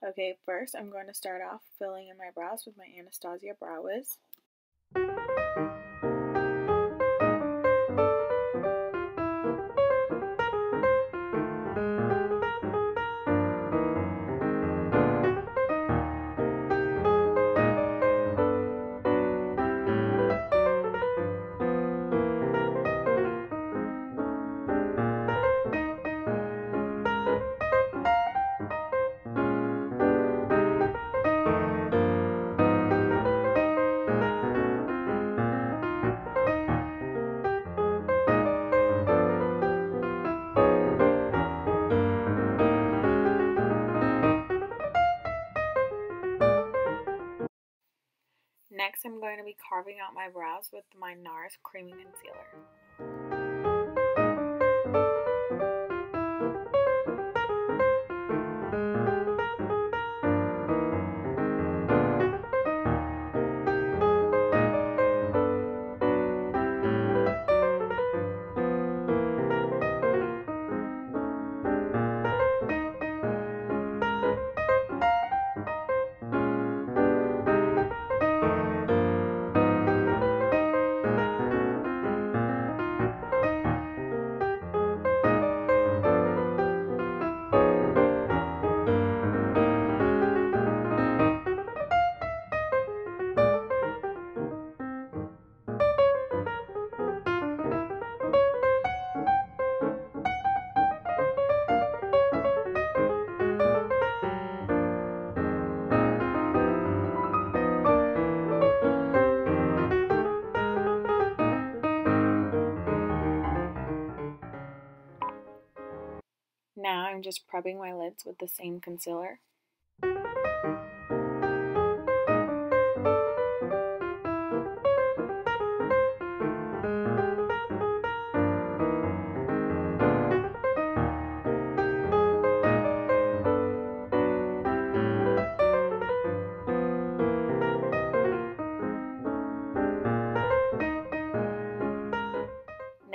Okay, first I'm going to start off filling in my brows with my Anastasia Brow Wiz. Next, I'm going to be carving out my brows with my NARS Creamy Concealer. Now I'm just prepping my lids with the same concealer.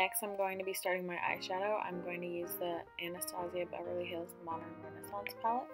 Next, I'm going to be starting my eyeshadow. I'm going to use the Anastasia Beverly Hills Modern Renaissance palette.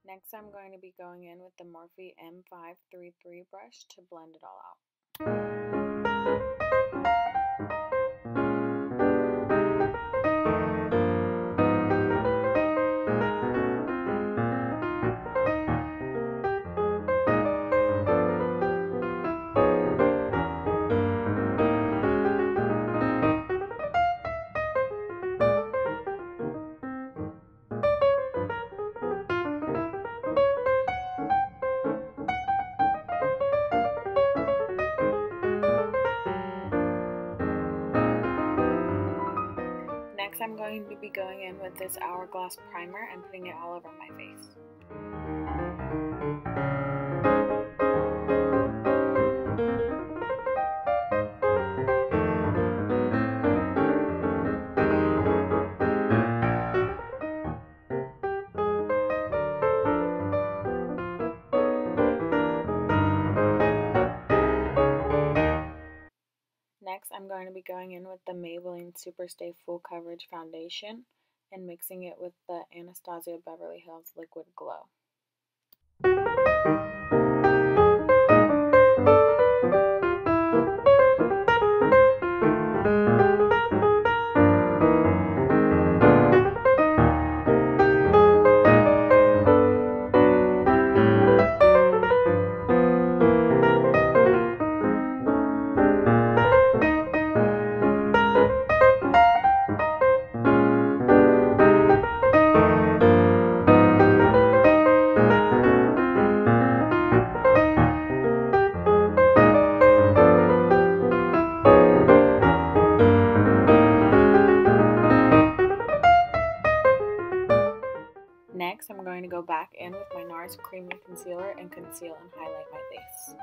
Next, I'm going to be going in with the Morphe M533 brush to blend it all out. Next, I'm going to be going in with this Hourglass primer and putting it all over my face. Next, I'm going to be going in with the Maybelline Superstay Full Coverage Foundation and mixing it with the Anastasia Beverly Hills Liquid Glow. NARS Creamy Concealer and conceal and highlight my face.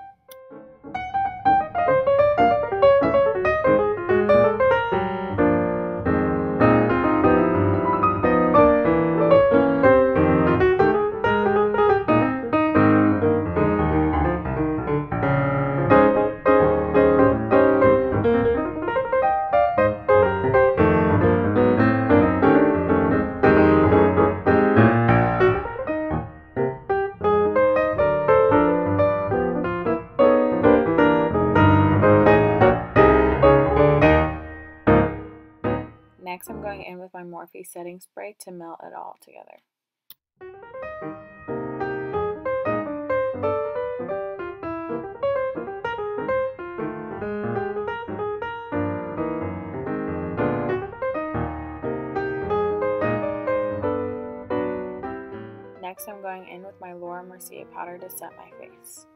Next, I'm going in with my Morphe setting spray to melt it all together. Next, I'm going in with my Laura Mercier powder to set my face.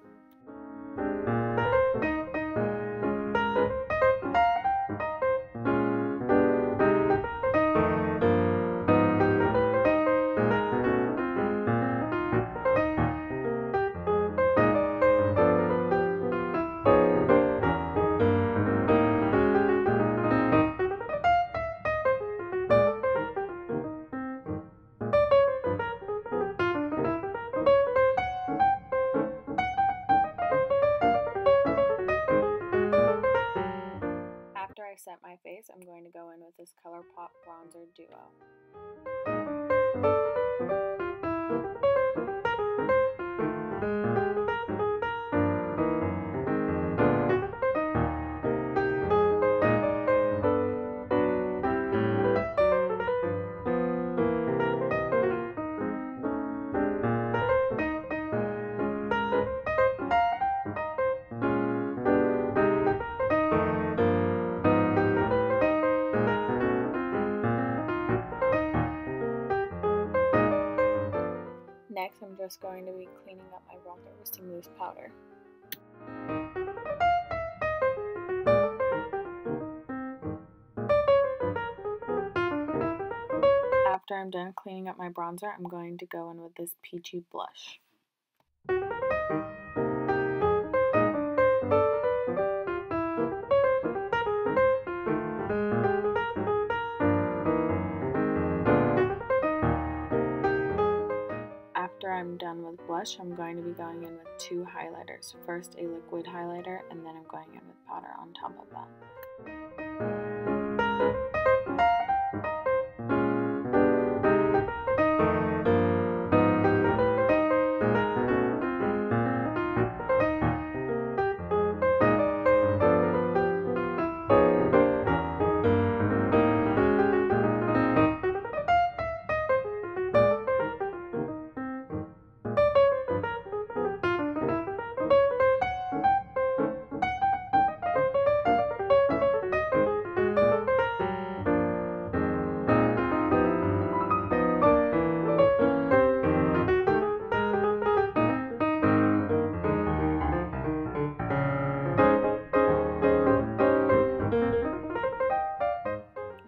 After I set my face, I'm going to go in with this ColourPop Bronzer Duo. Next, I'm just going to be cleaning up my bronzer with some loose powder. After I'm done cleaning up my bronzer, I'm going to go in with this peachy blush. After I'm done with blush, I'm going to be going in with two highlighters. First a liquid highlighter, and then I'm going in with powder on top of that.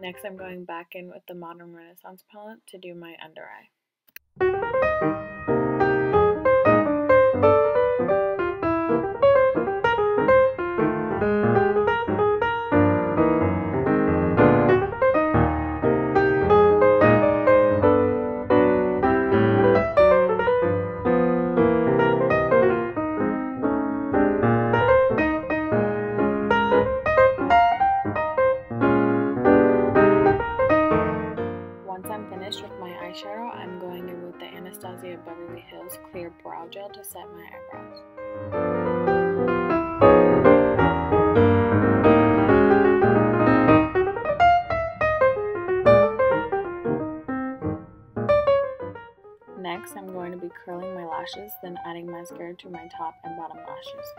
Next, I'm going back in with the Modern Renaissance palette to do my under eye. Once I'm finished with my eyeshadow, I'm going in with the Anastasia Beverly Hills Clear Brow Gel to set my eyebrows. Next, I'm going to be curling my lashes, then adding mascara to my top and bottom lashes.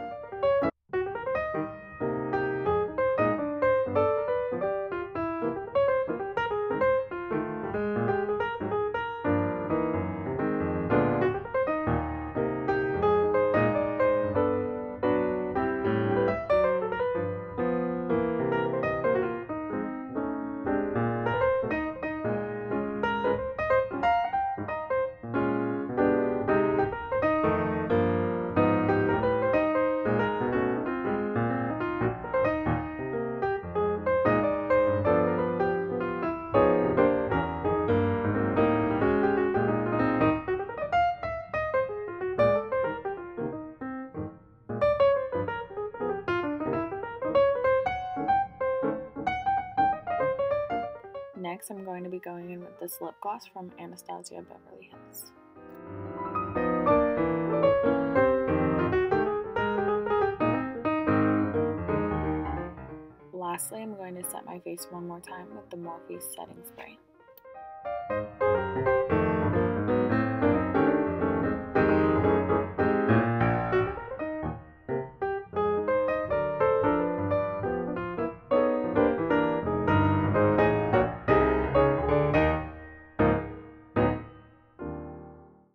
Next, I'm going to be going in with this lip gloss from Anastasia Beverly Hills. Lastly, I'm going to set my face one more time with the Morphe setting spray.